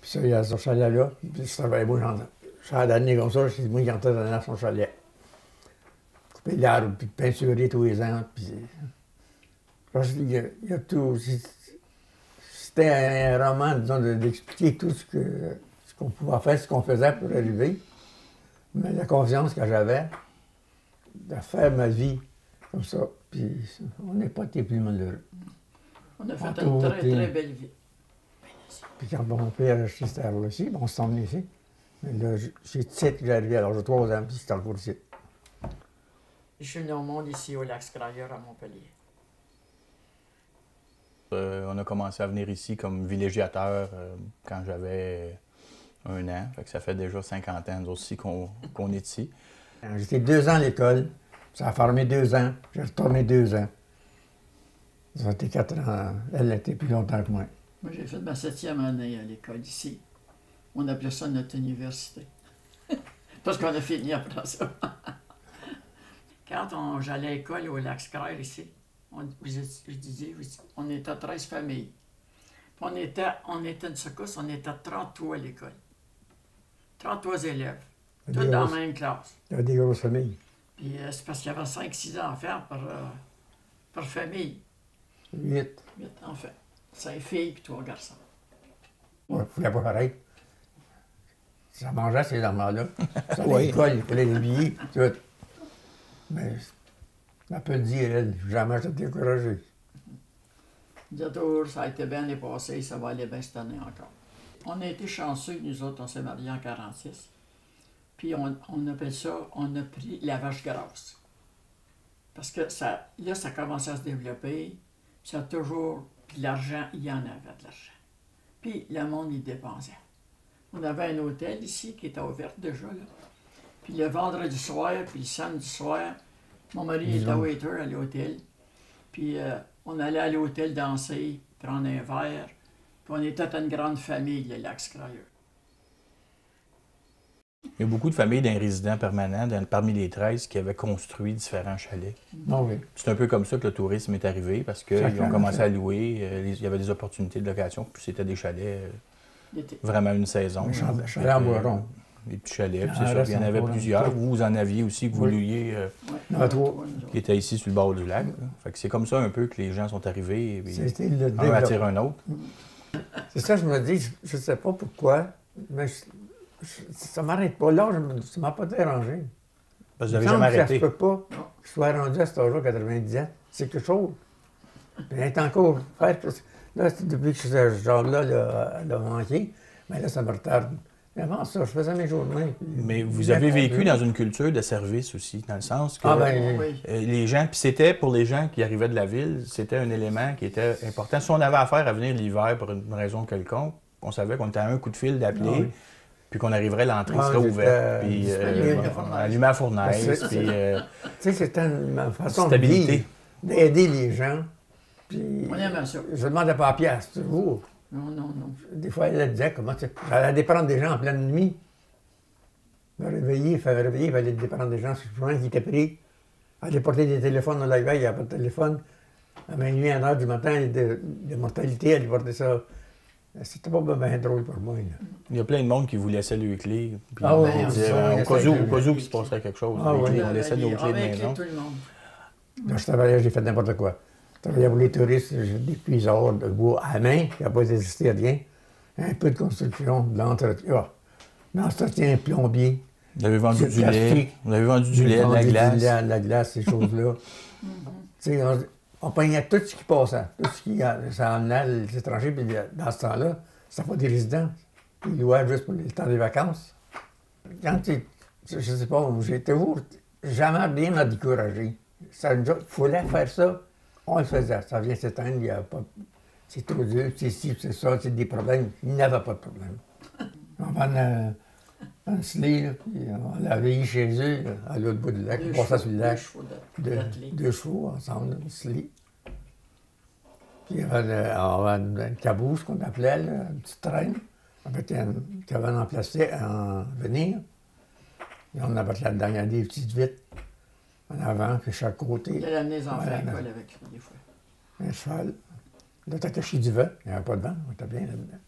Puis ça, il y a ce chalet-là. Puis je travaillais, moi, chaque année comme ça, c'est moi qui entrais dans son chalet. Couper l'arbre, puis peinturer tous les ans. Puis, il y a tout. C'était un roman, disons, d'expliquer tout ce qu'on pouvait faire, ce qu'on faisait pour arriver. Mais la confiance que j'avais de faire ma vie comme ça. Puis on n'est pas été plus malheureux. On a fait une très, très belle vie. Puis quand mon père a acheté cette terre-là ici, on s'est emmené ici. Mais là, j'ai 17 que j'arrivais, alors j'ai 3 ans, puis c'était encore ici. Je suis né au monde ici, au Lac-Scrailleur, à Montpellier. On a commencé à venir ici comme villégiateur quand j'avais 1 an. Fait que ça fait déjà 50 ans aussi qu'on est ici. J'étais 2 ans à l'école. Ça a formé 2 ans. J'ai retourné 2 ans. Ça a été 4 ans. Elle était plus longtemps que moi. Moi, j'ai fait ma 7e année à l'école ici. On appelait ça notre université. Parce qu'on a fini après ça. Quand j'allais à l'école au Lac-Scrailleur ici, je disais, on était 13 familles. Puis on était une secousse, on était 33 à l'école. 33 élèves, tous dans la même classe. Il y avait des grosses familles. Puis c'est parce qu'il y avait 5-6 enfants par famille. 8. 8 enfants. 5 filles puis 3 garçons. Il ne fallait pas pareil. Ça mangeait ces enfants-là. Ça Oui. l'école, il fallait les habiller, tout. Mais elle peut le dire, elle, jamais je t'ai découragé. Ça a été bien l'année passée, ça va aller bien cette année encore. On a été chanceux, nous autres, on s'est mariés en 1946. Puis on appelle ça, on a pris la vache grasse. Parce que ça commençait à se développer, ça a toujours, puis l'argent, il y en avait de l'argent. Puis le monde, il dépensait. On avait un hôtel ici qui était ouvert déjà, là. Puis le vendredi soir, puis le samedi soir, mon mari était waiter à l'hôtel. Puis on allait à l'hôtel danser, prendre un verre. Puis on était une grande famille, le Lac-Scrailleur. Il y a beaucoup de familles d'un résident permanent, parmi les 13, qui avaient construit différents chalets. Ah oui. C'est un peu comme ça que le tourisme est arrivé, parce qu'ils ont commencé à louer, il y avait des opportunités de location, puis c'était des chalets vraiment une saison. Chalet en boiron. Des petits chalets, puis c'est sûr qu'il y en avait plusieurs. Vous en aviez aussi que vous louiez, qui étaient ici sur le bord du lac. Fait que c'est comme ça un peu que les gens sont arrivés, et un attire un autre. C'est ça, je me dis, je ne sais pas pourquoi, mais ça ne m'arrête pas. Là, ça ne m'a pas dérangé. Parce que vous n'avez jamais arrêté. Ça se peut pas que je sois rendu à cet âge-là, 90 ans. C'est quelque chose. Puis être encore faire. Là, depuis que ce genre-là a manqué, mais là, ça me retarde. Mais avant ça, je faisais mes journées. Mais vous avez vécu dans une culture de service aussi, dans le sens que les gens, puis c'était pour les gens qui arrivaient de la ville, c'était un élément qui était important. Si on avait affaire à venir l'hiver pour une raison quelconque, on savait qu'on était à un coup de fil d'appeler, puis qu'on arriverait, l'entrée serait ouverte, puis allumer la fournaise, puis... Tu sais, c'était une façon stabilité. D'aider les gens. Puis, on aimait ça. Je ne demandais pas à pièce, toujours. Non, non, non. Des fois, elle disait comment tu... J'allais déprendre des gens en pleine nuit. Me réveiller, il fallait déprendre des gens souvent qui étaient pris. Aller porter des téléphones dans la veille, il n'y avait pas de téléphone. À minuit, à 1h du matin, de mortalité, aller porter ça. C'était pas bien drôle pour moi. Là. Il y a plein de monde qui vous laissait les clés. Puis on disait, au cas où il se passerait quelque chose, on laissait nos clés de maison. Là, je travaillais, j'ai fait n'importe quoi. Je travaillais pour les touristes, j'ai des puisards de bois à main, qui n'a pas existé rien. Un peu de construction, de l'entretien. L'entretien plombier. Vous avez vendu du lait. Vous avez vendu du lait, de la glace. De la glace, ces choses-là. On peignait tout ce qui passait, tout ce qui s'en venait les étrangers. Puis dans ce temps-là, c'était pas des résidents. Ils louaient juste pour le temps des vacances. Quand je sais pas, j'ai toujours jamais rien m'a découragé. Il fallait faire ça. On le faisait. Ça vient s'éteindre, il n'y a pas. C'est trop dur, c'est ci, c'est ça, c'est des problèmes. Il n'y avait pas de problème. On va en slé, puis on l'avait chez eux, là, à l'autre bout du lac. On passait sur le lac. 2 chevaux ensemble, un slé. Puis il y avait une caboose qu'on appelait, là, une petite traîne, avec un cabane en plastique, en venir. Et on avait là-dedans, il y a des petites vitres. En avant, de chaque côté. Il a amené les enfants à l'école avec lui, des fois. Un cheval. Là, t'as caché du vent. Il n'y avait pas de vent. On était bien là-dedans.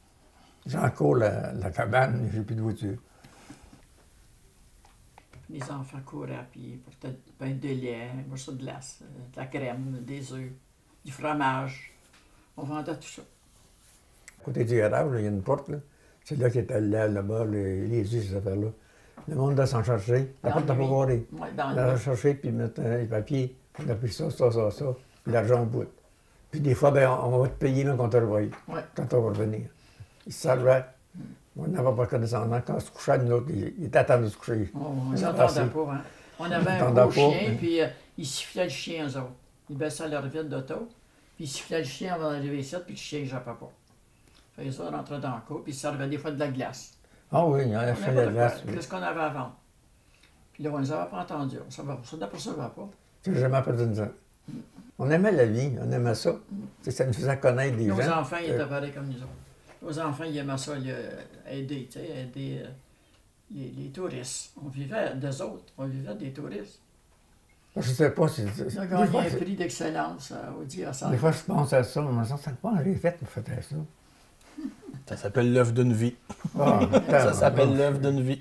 J'encours la cabane, j'ai plus de voiture. Les enfants couraient à pied pour peut-être du pain de lait, un morceau de glace, de la crème, des œufs, du fromage. On vendait tout ça. À côté du garage, il y a une porte, là. C'est là qu'il était là-bas, les œufs, ces affaires-là. Le monde doit s'en chercher. La porte n'a pas barrée. Oui, dans Il va chercher, puis mettre les papiers. On a pris ça. Puis l'argent au bout. Puis des fois, ben, on va te payer même quand tu revois. Oui. Quand on va revenir. Ils se servaient. On n'avait pas connaissance. Quand on se couchait, nous autres, il était à temps de se coucher. Oh, on ne s'entendait pas, hein. On avait un gros chien, puis ils sifflaient le chien, eux autres. Ils baissaient leur vitre d'auto, puis ils sifflaient le chien avant d'arriver ici, puis le chien ne jappait pas. Fait que ça, on rentrait dans le cour, puis ils servaient des fois de la glace. Ah oui, il y en a fait de la glace. Qu'est-ce qu'on avait à vendre? Puis là, on ne les avait pas entendus. On ne s'apercevait pas. Tu n'as jamais appris de ça. On aimait la vie, on aimait ça. Ça nous faisait connaître des gens. Nos enfants, ils étaient pareils comme nous autres. Nos enfants, ils aimaient ça, aider les touristes. On vivait des autres, on vivait des touristes. Je ne sais pas si... On a gagné un prix d'excellence au DIASA. Des fois, je pense à ça, mais ça pas j'ai fait pour faire ça. Ça s'appelle l'œuvre d'une vie. Ah, ça s'appelle l'œuvre d'une vie.